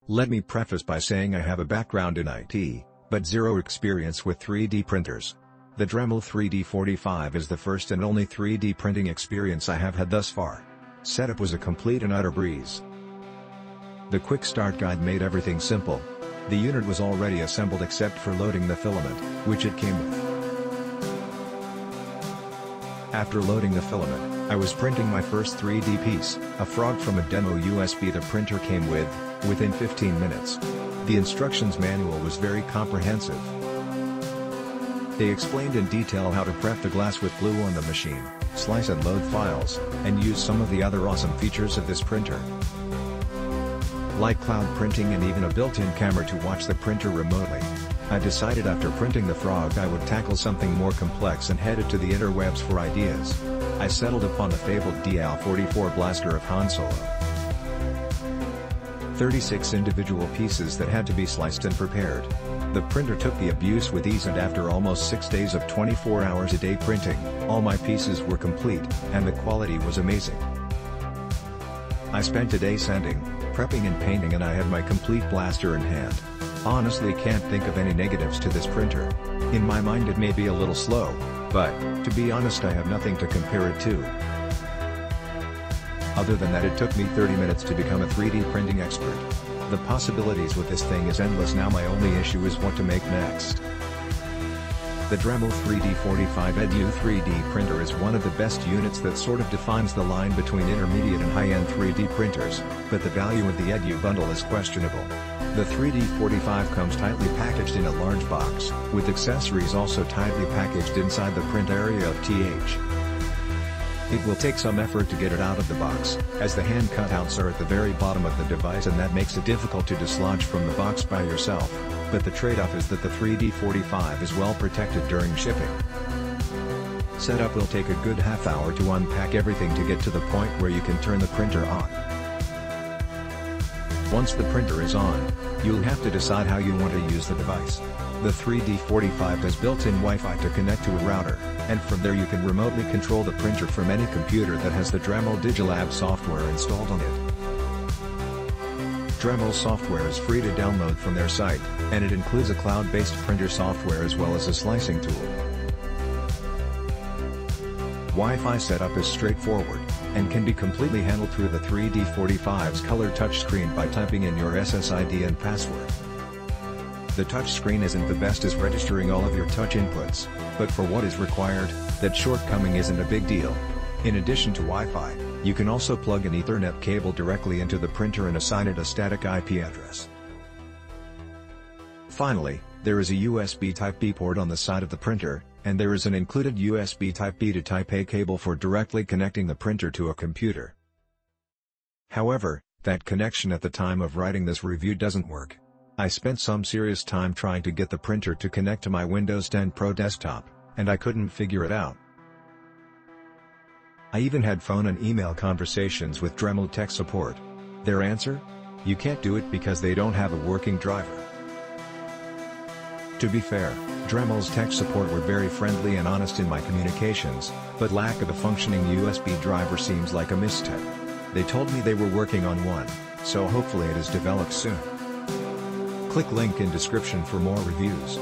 Let me preface by saying I have a background in IT, but zero experience with 3D printers. The Dremel 3D45 is the first and only 3D printing experience I have had thus far. Setup was a complete and utter breeze. The quick start guide made everything simple. The unit was already assembled except for loading the filament, which it came with. After loading the filament, I was printing my first 3D piece, a frog from a demo USB the printer came with, within 15 minutes. The instructions manual was very comprehensive. They explained in detail how to prep the glass with glue on the machine, slice and load files, and use some of the other awesome features of this printer. Like cloud printing and even a built-in camera to watch the printer remotely. I decided after printing the frog I would tackle something more complex and headed to the interwebs for ideas. I settled upon the fabled DL-44 blaster of Han Solo. 36 individual pieces that had to be sliced and prepared. The printer took the abuse with ease, and after almost 6 days of 24 hours a day printing, all my pieces were complete, and the quality was amazing. I spent a day sanding, prepping and painting, and I had my complete blaster in hand. Honestly can't think of any negatives to this printer. In my mind it may be a little slow, but, to be honest, I have nothing to compare it to. Other than that, it took me 30 minutes to become a 3D printing expert. The possibilities with this thing is endless. Now my only issue is what to make next. The Dremel 3D45 Edu 3D printer is one of the best units that sort of defines the line between intermediate and high-end 3D printers, but the value of the Edu bundle is questionable. The 3D45 comes tightly packaged in a large box, with accessories also tightly packaged inside the print area of TH. It will take some effort to get it out of the box, as the hand cutouts are at the very bottom of the device, and that makes it difficult to dislodge from the box by yourself, but the trade-off is that the 3D45 is well protected during shipping. Setup will take a good half hour to unpack everything to get to the point where you can turn the printer on. Once the printer is on, you'll have to decide how you want to use the device. The 3D45 has built-in Wi-Fi to connect to a router, and from there you can remotely control the printer from any computer that has the Dremel DigiLab software installed on it. Dremel software is free to download from their site, and it includes a cloud-based printer software as well as a slicing tool. Wi-Fi setup is straightforward, and can be completely handled through the 3D45's color touchscreen by typing in your SSID and password. The touchscreen isn't the best as registering all of your touch inputs, but for what is required, that shortcoming isn't a big deal. In addition to Wi-Fi, you can also plug an Ethernet cable directly into the printer and assign it a static IP address. Finally, there is a USB Type-B port on the side of the printer, and there is an included USB Type-B to Type-A cable for directly connecting the printer to a computer. However, that connection at the time of writing this review doesn't work. I spent some serious time trying to get the printer to connect to my Windows 10 Pro desktop, and I couldn't figure it out. I even had phone and email conversations with Dremel tech support. Their answer? You can't do it because they don't have a working driver. To be fair, Dremel's tech support were very friendly and honest in my communications, but lack of a functioning USB driver seems like a misstep. They told me they were working on one, so hopefully it is developed soon. Click link in description for more reviews.